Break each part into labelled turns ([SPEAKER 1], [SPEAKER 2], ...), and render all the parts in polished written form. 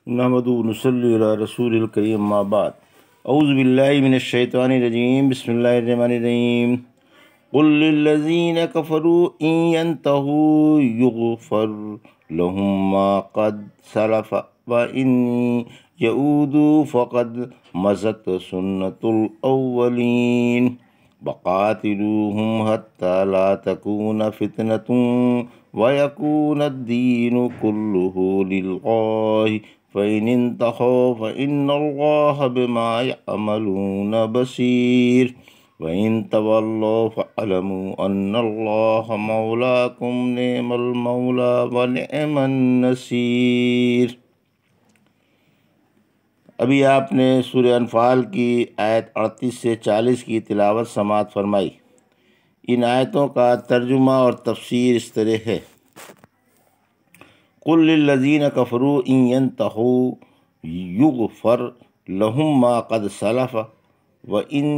[SPEAKER 1] نحمدہ و نصلی علی رسول الکریم اما بعد اعوذ باللہ من الشیطان الرجیم بسم اللہ الرحمن الرحیم قل للذین کفروا ان ینتہوا یغفر لهم ما قد سلف وان یعودوا فقد مضت سنت الاولین وقاتلوہم حتی لا تکون فتنة ویکون الدین کلہ للہ فإن انتهوا فإن الله بما يعملون بصير وإن تولوا فاعلموا أن الله مولاكم نعم المولى ونعم النصير۔ ابھی آپ نے سورہ انفال کی آیت 38 سے 40 کی تلاوت سماعت فرمائی۔ ان آیتوں کا ترجمہ اور تفسیر اس طرح ہے: قل للذین کفروا ان ینتہوا یغفر لهم ما قد سلف وان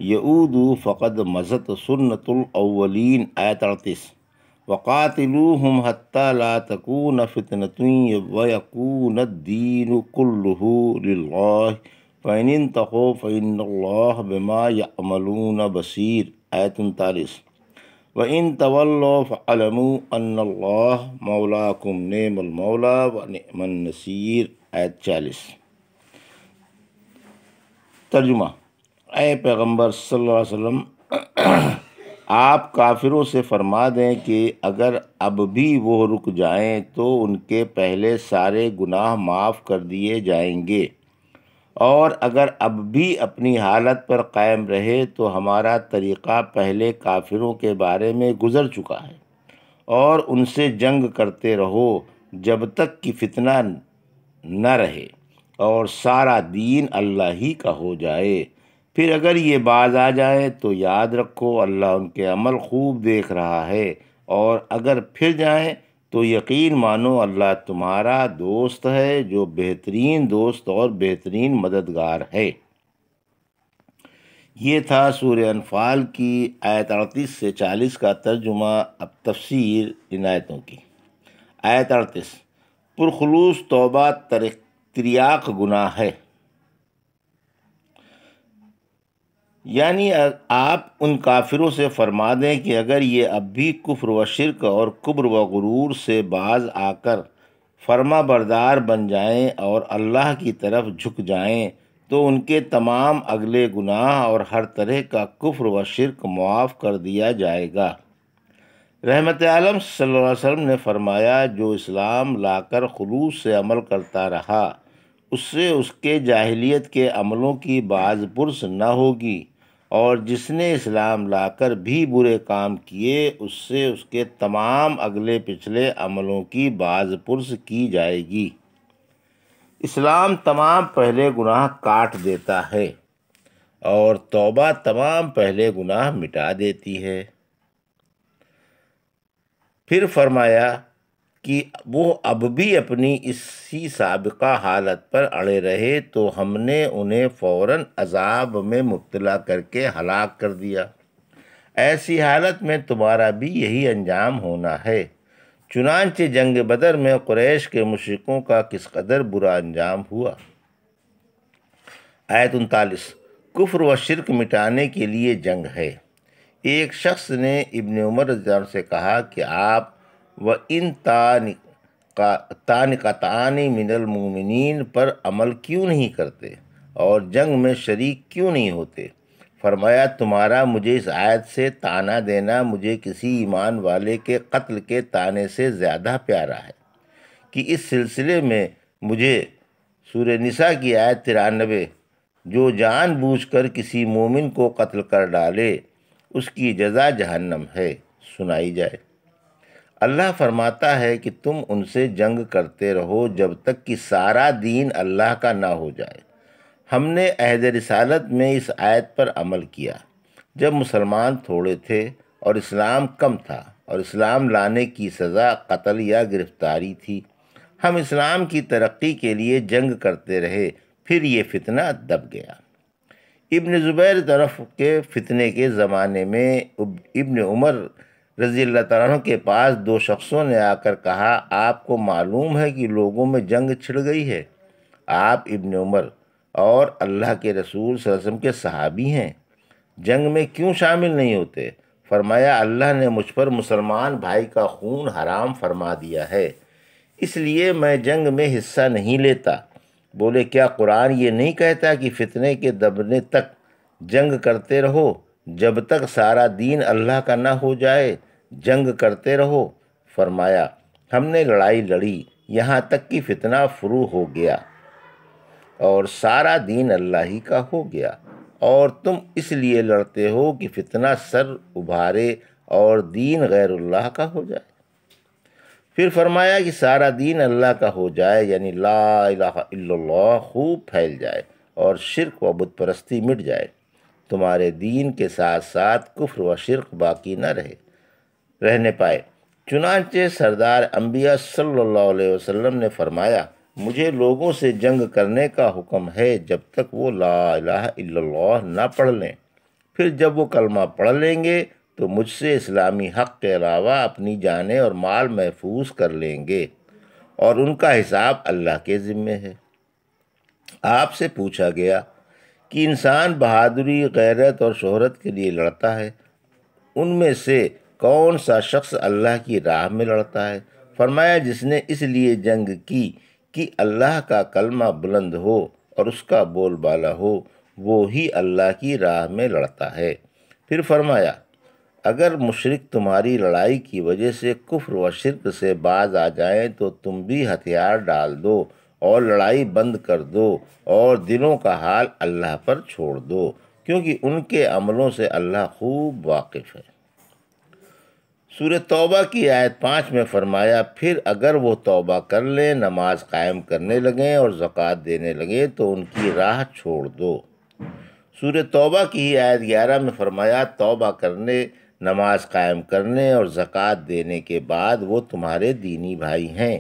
[SPEAKER 1] یعودوا فقد مضت سنت الاولین۔ آیت 38۔ وقاتلوہم حتی لا تکون فتنة ویکون الدین کلہ للہ فإن انتہوا فإن اللہ بما یعملون بصیر۔ آیت 39۔ وَإِن تَوَلَّوْا فَاعْلَمُوا أَنَّ اللَّهَ مَوْلَاكُمْ نِعْمَ الْمَوْلَىٰ وَنِعْمَ النَّصِيرُ۔ آیت 40۔ ترجمہ: اے پیغمبر صلی اللہ علیہ وسلم، آپ کافروں سے فرما دیں کہ اگر اب بھی وہ رک جائیں تو ان کے پہلے سارے گناہ معاف کر دیے جائیں گے، اور اگر اب بھی اپنی حالت پر قائم رہے تو ہمارا طریقہ پہلے کافروں کے بارے میں گزر چکا ہے، اور ان سے جنگ کرتے رہو جب تک کہ فتنہ نہ رہے اور سارا دین اللہ ہی کا ہو جائے۔ پھر اگر یہ باز آ جائیں تو یاد رکھو اللہ ان کے عمل خوب دیکھ رہا ہے، اور اگر پھر جائیں تو یقین مانو اللہ تمہارا دوست ہے جو بہترین دوست اور بہترین مددگار ہے۔ یہ تھا سورہ انفال کی آیت 38 سے 40 کا ترجمہ۔ اب تفسیر ان آیتوں کی۔ آیت 38۔ پرخلوص توبہ تریاق گناہ ہے، یعنی آپ ان کافروں سے فرما دیں کہ اگر یہ اب بھی کفر و شرک اور کبر و غرور سے باز آ کر فرما بردار بن جائیں اور اللہ کی طرف جھک جائیں تو ان کے تمام اگلے گناہ اور ہر طرح کا کفر و شرک معاف کر دیا جائے گا۔ رحمت عالم صلی اللہ علیہ وسلم نے فرمایا، جو اسلام لا کر خلوص سے عمل کرتا رہا اس سے اس کے جاہلیت کے عملوں کی باز پرس نہ ہوگی، اور جس نے اسلام لا کر بھی برے کام کیے اس سے اس کے تمام اگلے پچھلے عملوں کی باز پرس کی جائے گی۔ اسلام تمام پہلے گناہ کاٹ دیتا ہے، اور توبہ تمام پہلے گناہ مٹا دیتی ہے۔ پھر فرمایا کہ وہ اب بھی اپنی اسی سابقہ حالت پر اڑے رہے تو ہم نے انہیں فوراً عذاب میں مبتلا کر کے ہلاک کر دیا۔ ایسی حالت میں تمہارا بھی یہی انجام ہونا ہے۔ چنانچہ جنگ بدر میں قریش کے مشرکوں کا کس قدر برا انجام ہوا۔ آیت 39۔ کفر و شرک مٹانے کے لیے جنگ ہے۔ ایک شخص نے ابن عمر رضی اللہ عنہ سے کہا کہ آپ وَإِن طَائِفَتَانِ مِنَ الْمُؤْمِنِينَ پر عمل کیوں نہیں کرتے اور جنگ میں شریک کیوں نہیں ہوتے؟ فرمایا، تمہارا مجھے اس آیت سے طعنہ دینا مجھے کسی ایمان والے کے قتل کے طعنے سے زیادہ پیارا ہے کہ اس سلسلے میں مجھے سورہ نساء کی آیت 93، جو جان بوجھ کر کسی مومن کو قتل کر ڈالے اس کی جزا جہنم ہے، سنائی جائے۔ اللہ فرماتا ہے کہ تم ان سے جنگ کرتے رہو جب تک کہ سارا دین اللہ کا نہ ہو جائے۔ ہم نے عہد رسالت میں اس آیت پر عمل کیا جب مسلمان تھوڑے تھے اور اسلام کم تھا، اور اسلام لانے کی سزا قتل یا گرفتاری تھی۔ ہم اسلام کی ترقی کے لیے جنگ کرتے رہے، پھر یہ فتنہ دب گیا۔ ابن زبیر طرف کے فتنے کے زمانے میں ابن عمر رضی اللہ تعالیٰ عنہ کے پاس دو شخصوں نے آ کر کہا، آپ کو معلوم ہے کہ لوگوں میں جنگ چھڑ گئی ہے آپ ابن عمر اور اللہ کے رسول صلی اللہ علیہ وسلم کے صحابی ہیں، جنگ میں کیوں شامل نہیں ہوتے؟ فرمایا اللہ نے مجھ پر مسلمان بھائی کا خون حرام فرما دیا ہے، اس لیے میں جنگ میں حصہ نہیں لیتا۔ بولے کیا قرآن یہ نہیں کہتا کہ فتنے کے دبنے تک جنگ کرتے رہو، جب تک سارا دین اللہ کا نہ ہو جائے جنگ کرتے رہو؟ فرمایا ہم نے لڑائی لڑی یہاں تک کہ فتنہ فرو ہو گیا اور سارا دین اللہ ہی کا ہو گیا، اور تم اس لیے لڑتے ہو کہ فتنہ سر ابھارے اور دین غیر اللہ کا ہو جائے۔ پھر فرمایا کہ سارا دین اللہ کا ہو جائے، یعنی لا الہ الا اللہ خوب پھیل جائے اور شرک و بت پرستی مٹ جائے، تمہارے دین کے ساتھ ساتھ کفر و شرک باقی نہ رہنے پائے۔ چنانچہ سردار انبیاء صلی اللہ علیہ وسلم نے فرمایا مجھے لوگوں سے جنگ کرنے کا حکم ہے جب تک وہ لا الہ الا اللہ نہ پڑھ لیں، پھر جب وہ کلمہ پڑھ لیں گے تو مجھ سے اسلامی حق کے علاوہ اپنی جانیں اور مال محفوظ کر لیں گے، اور ان کا حساب اللہ کے ذمے ہے۔ آپ سے پوچھا گیا کہ انسان بہادری، غیرت اور شہرت کے لیے لڑتا ہے، ان میں سے کون سا شخص اللہ کی راہ میں لڑتا ہے؟ فرمایا جس نے اس لیے جنگ کی کہ اللہ کا کلمہ بلند ہو اور اس کا بول بالا ہو، وہی اللہ کی راہ میں لڑتا ہے۔ پھر فرمایا اگر مشرک تمہاری لڑائی کی وجہ سے کفر و شرک سے باز آ جائیں تو تم بھی ہتھیار ڈال دو اور لڑائی بند کر دو اور دلوں کا حال اللہ پر چھوڑ دو، کیونکہ ان کے عملوں سے اللہ خوب واقف ہے۔ سورہ توبہ کی آیت 5 میں فرمایا پھر اگر وہ توبہ کر لیں، نماز قائم کرنے لگیں اور زکوٰۃ دینے لگیں تو ان کی راہ چھوڑ دو۔ سورہ توبہ کی ہی آیت 11 میں فرمایا توبہ کرنے، نماز قائم کرنے اور زکوٰۃ دینے کے بعد وہ تمہارے دینی بھائی ہیں۔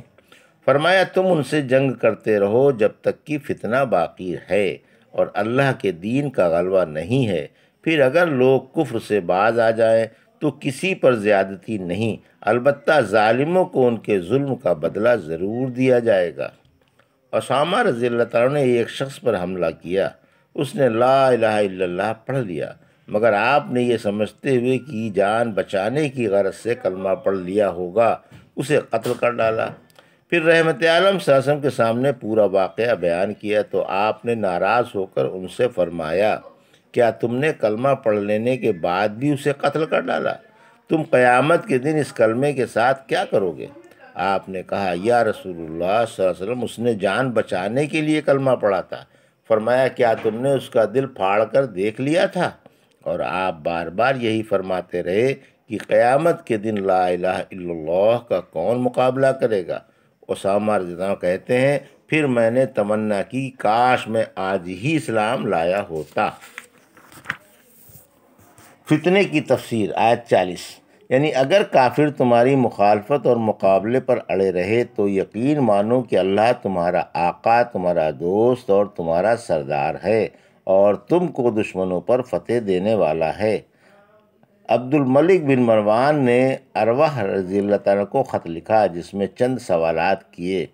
[SPEAKER 1] فرمایا تم ان سے جنگ کرتے رہو جب تک کہ فتنہ باقی ہے اور اللہ کے دین کا غلبہ نہیں ہے، پھر اگر لوگ کفر سے باز آ جائیں تو کسی پر زیادتی نہیں، البتہ ظالموں کو ان کے ظلم کا بدلہ ضرور دیا جائے گا۔ اسامہ رضی اللہ تعالیٰ نے ایک شخص پر حملہ کیا، اس نے لا الہ الا اللہ پڑھ لیا، مگر آپ نے یہ سمجھتے ہوئے کہ جان بچانے کی غرض سے کلمہ پڑھ لیا ہوگا اسے قتل کر ڈالا۔ پھر رحمت عالم صلی اللہ علیہ وسلم کے سامنے پورا واقعہ بیان کیا تو آپ نے ناراض ہو کر ان سے فرمایا کیا تم نے کلمہ پڑھ لینے کے بعد بھی اسے قتل کر ڈالا؟ تم قیامت کے دن اس کلمے کے ساتھ کیا کرو گے؟ آپ نے کہا یا رسول اللہ صلی اللہ علیہ وسلم اس نے جان بچانے کے لیے کلمہ پڑھا تھا۔ فرمایا کیا تم نے اس کا دل پھاڑ کر دیکھ لیا تھا؟ اور آپ بار بار یہی فرماتے رہے کہ قیامت کے دن لا الہ الا اللہ کا کون مقابلہ کرے گا؟ اسامہ رضی اللہ عنہ کہتے ہیں پھر میں نے تمنا کی کاش میں آج ہی اسلام لایا ہوتا۔ فتنے کی تفسیر آیت 40، یعنی اگر کافر تمہاری مخالفت اور مقابلے پر اڑے رہے تو یقین مانو کہ اللہ تمہارا آقا، تمہارا دوست اور تمہارا سردار ہے اور تم کو دشمنوں پر فتح دینے والا ہے۔ عبد الملک بن مروان نے ارواح رضی اللہ تعالیٰ کو خط لکھا جس میں چند سوالات کیے۔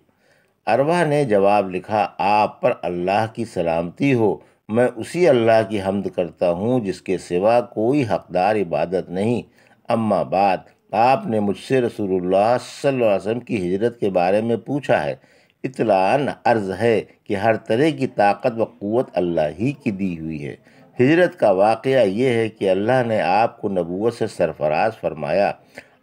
[SPEAKER 1] ارواح نے جواب لکھا آپ پر اللہ کی سلامتی ہو، میں اسی اللہ کی حمد کرتا ہوں جس کے سوا کوئی حقدار عبادت نہیں، اما بعد آپ نے مجھ سے رسول اللہ صلی اللہ علیہ وسلم کی ہجرت کے بارے میں پوچھا ہے۔ اطلاعاً عرض ہے کہ ہر طرح کی طاقت و قوت اللہ ہی کی دی ہوئی ہے۔ ہجرت کا واقعہ یہ ہے کہ اللہ نے آپ کو نبوت سے سرفراز فرمایا،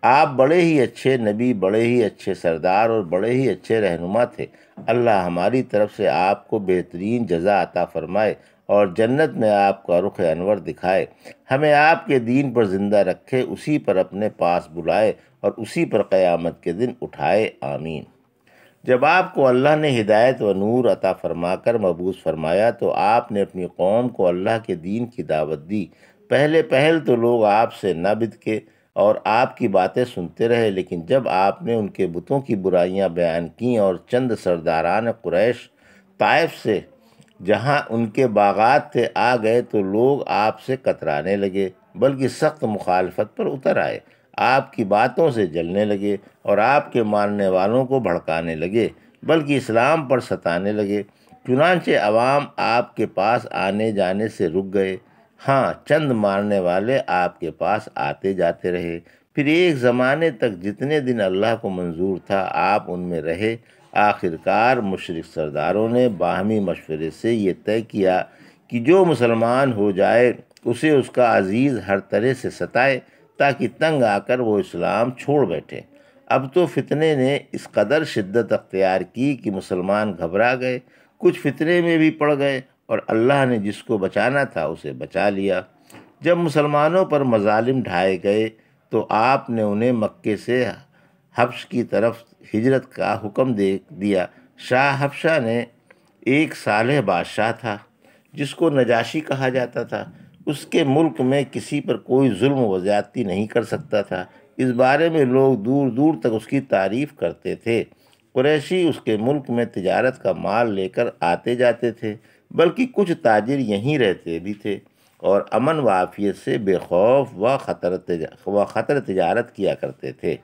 [SPEAKER 1] آپ بڑے ہی اچھے نبی، بڑے ہی اچھے سردار اور بڑے ہی اچھے رہنما تھے۔ اللہ ہماری طرف سے آپ کو بہترین جزا عطا فرمائے اور جنت میں آپ کا رخ انور دکھائے، ہمیں آپ کے دین پر زندہ رکھے، اسی پر اپنے پاس بلائے اور اسی پر قیامت کے دن اٹھائے، آمین۔ جب آپ کو اللہ نے ہدایت و نور عطا فرما کر مبعوث فرمایا تو آپ نے اپنی قوم کو اللہ کے دین کی دعوت دی۔ پہل تو لوگ آپ سے نہ بدکے اور آپ کی باتیں سنتے رہے، لیکن جب آپ نے ان کے بتوں کی برائیاں بیان کیں اور چند سرداران قریش طائف سے جہاں ان کے باغات تھے آ گئے تو لوگ آپ سے کترانے لگے، بلکہ سخت مخالفت پر اتر آئے، آپ کی باتوں سے جلنے لگے اور آپ کے ماننے والوں کو بھڑکانے لگے، بلکہ اسلام پر ستانے لگے۔ چنانچہ عوام آپ کے پاس آنے جانے سے رک گئے، ہاں چند مارنے والے آپ کے پاس آتے جاتے رہے، پھر ایک زمانے تک جتنے دن اللہ کو منظور تھا آپ ان میں رہے۔ آخر کار مشرک سرداروں نے باہمی مشورے سے یہ طے کیا کہ جو مسلمان ہو جائے اسے اس کا عزیز ہر طرح سے ستائے تاکہ تنگ آ کر وہ اسلام چھوڑ بیٹھے۔ اب تو فتنے نے اس قدر شدت اختیار کی کہ مسلمان گھبرا گئے، کچھ فتنے میں بھی پڑ گئے، اور اللہ نے جس کو بچانا تھا اسے بچا لیا۔ جب مسلمانوں پر مظالم ڈھائے گئے تو آپ نے انہیں مکے سے حبش کی طرف ہجرت کا حکم دے دیا۔ شاہ حبشہ نے ایک صالح بادشاہ تھا جس کو نجاشی کہا جاتا تھا۔ اس کے ملک میں کسی پر کوئی ظلم و زیادتی نہیں کر سکتا تھا، اس بارے میں لوگ دور دور تک اس کی تعریف کرتے تھے۔ قریشی اس کے ملک میں تجارت کا مال لے کر آتے جاتے تھے، بلکہ کچھ تاجر یہیں رہتے بھی تھے اور امن و عافیت سے بے خوف و خطر تجارت کیا کرتے تھے۔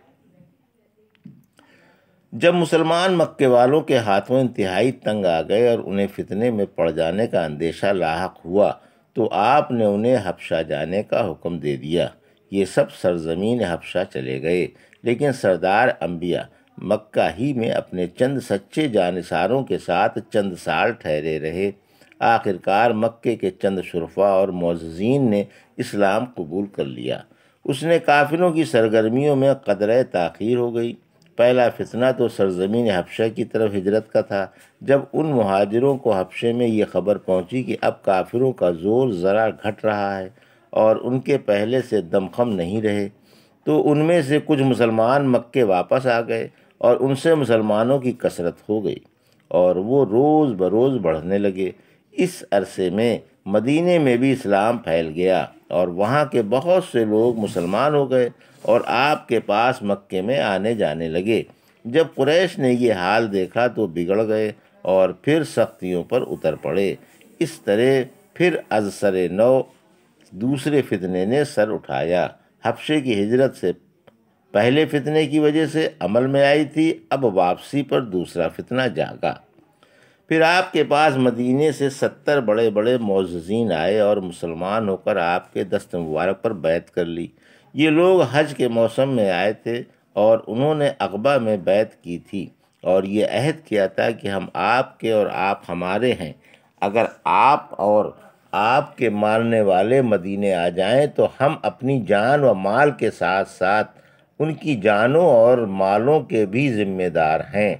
[SPEAKER 1] جب مسلمان مکے والوں کے ہاتھوں انتہائی تنگ آ گئے اور انہیں فتنے میں پڑ جانے کا اندیشہ لاحق ہوا تو آپ نے انہیں حبشہ جانے کا حکم دے دیا۔ یہ سب سرزمین حبشہ چلے گئے، لیکن سردار انبیاء مکہ ہی میں اپنے چند سچے جانثاروں کے ساتھ چند سال ٹھہرے رہے۔ آخر کار مکے کے چند شرفاء اور معززین نے اسلام قبول کر لیا۔ اس نے کافروں کی سرگرمیوں میں قدرے تاخیر ہو گئی۔ پہلا فتنہ تو سرزمین حبشہ کی طرف ہجرت کا تھا۔ جب ان مہاجروں کو حبشے میں یہ خبر پہنچی کہ اب کافروں کا زور ذرا گھٹ رہا ہے اور ان کے پہلے سے دمخم نہیں رہے، تو ان میں سے کچھ مسلمان مکے واپس آ گئے اور ان سے مسلمانوں کی کثرت ہو گئی اور وہ روز بروز بڑھنے لگے۔ اس عرصے میں مدینے میں بھی اسلام پھیل گیا اور وہاں کے بہت سے لوگ مسلمان ہو گئے اور آپ کے پاس مکے میں آنے جانے لگے۔ جب قریش نے یہ حال دیکھا تو بگڑ گئے اور پھر سختیوں پر اتر پڑے۔ اس طرح پھر از سر نو دوسرے فتنے نے سر اٹھایا۔ حبشے کی ہجرت سے پہلے فتنے کی وجہ سے عمل میں آئی تھی، اب واپسی پر دوسرا فتنہ جاگا۔ پھر آپ کے پاس مدینے سے 70 بڑے بڑے معززین آئے اور مسلمان ہو کر آپ کے دست مبارک پر بیعت کر لی۔ یہ لوگ حج کے موسم میں آئے تھے اور انہوں نے عقبہ میں بیعت کی تھی اور یہ عہد کیا تھا کہ ہم آپ کے اور آپ ہمارے ہیں۔ اگر آپ اور آپ کے ماننے والے مدینے آ جائیں تو ہم اپنی جان و مال کے ساتھ ساتھ ان کی جانوں اور مالوں کے بھی ذمہ دار ہیں۔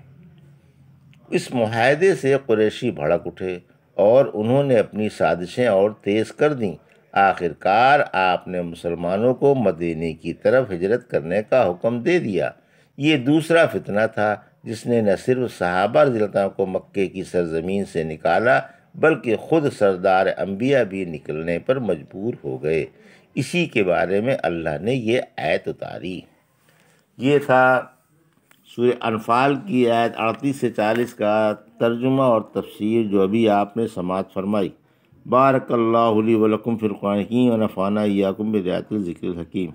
[SPEAKER 1] اس معاہدے سے قریشی بھڑک اٹھے اور انہوں نے اپنی سازشیں اور تیز کر دیں۔ آخر کار آپ نے مسلمانوں کو مدینے کی طرف ہجرت کرنے کا حکم دے دیا۔ یہ دوسرا فتنہ تھا جس نے نہ صرف صحابہ رضی اللہ عنہ کو مکے کی سرزمین سے نکالا بلکہ خود سردار انبیاء بھی نکلنے پر مجبور ہو گئے۔ اسی کے بارے میں اللہ نے یہ آیت اتاری۔ یہ تھا سورہ انفال کی آیت 38 سے 40 کا ترجمہ اور تفسیر جو ابھی آپ نے سماعت فرمائی۔ بارک اللہ لی و لکم فی القرآن الحکیم و نفعنا ایاکم بآیات الذکر الحکیم۔